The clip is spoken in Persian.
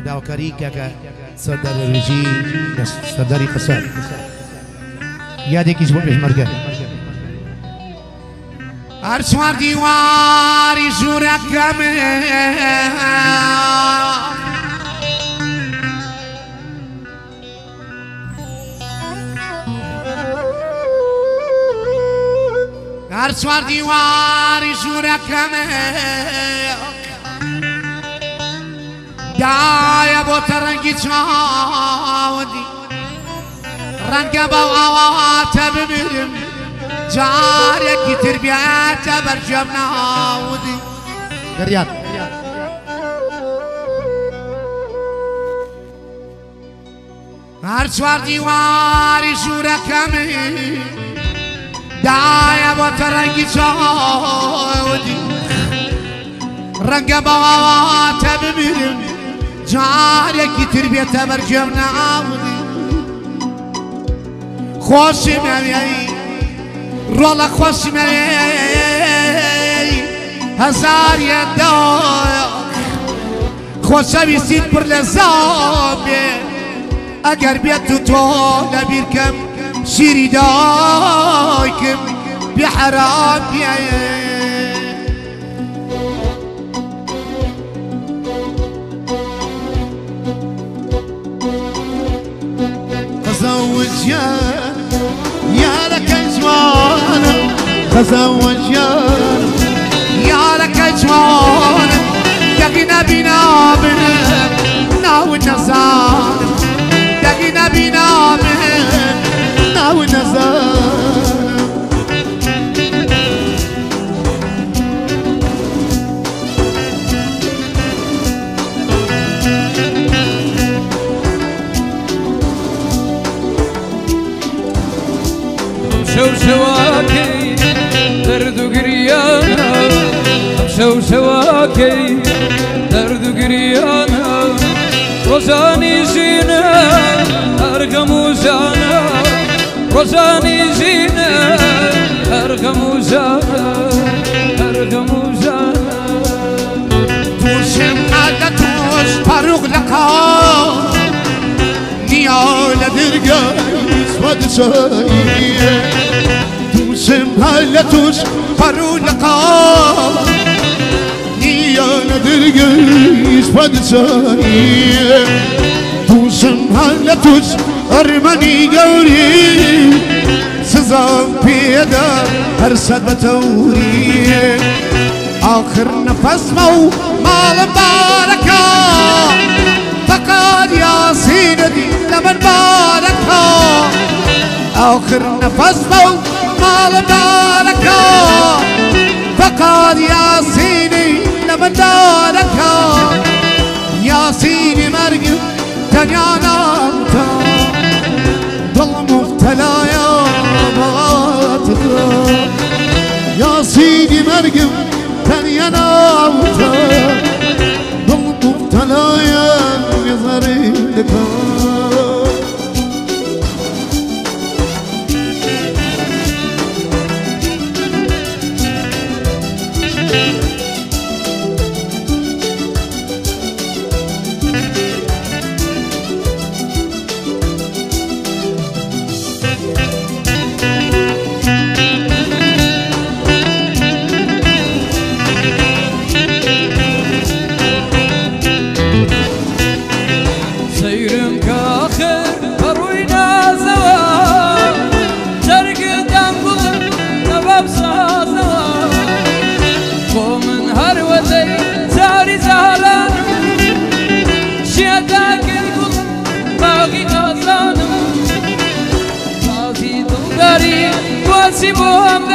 داوکاری که سردار رژی سرداری قصر یاد یکیش بود پیشمرگه هر چوار دیواری جورکمه هر چوار دیواری جورکمه دایا بوت رنگی چاودی رنگ با آوات ببرم جاريك تربيات برجم ناودي قريات هرشوار ديواري شوركمي دايا بوترنجي شاودي رنگ بوات ببرم جاريك تربيات برجم ناودي خوشي مويي رولا خوش می هزار یداک خوشی سید پر لذابه اگر بیاد تو نبیر کم شیری دایکم بی حرام بیایه تزوج يا لك اجوان تزوج يا لك اجوان دقينا بنا ناو النزان دقينا بنا ناو النزان شواكي درد قريانا شواكي درد قريانا روزاني زينة أرقم وزانا روزاني زينة أرقم وزانا أرقم وزانا توشم عادة توش فاروق لقا نيال درقا اسود شاية توشم هلا توش فاروق لقا نيال درقا اسود شاية توشم هلا توش أرماني قولي سزام بيدا هرسد بتوري آخر نفس مو مال مباركة فقد يا سيدي لمن باركة آخر نفس مو مال مباركة فقد يا سيدي لمن باركة يا سيدي مرقب تنيانا ضل مبتلى يا باطل يا سيدي مرقب تنيانا ضل مبتلى يا بظهري لك سيبوها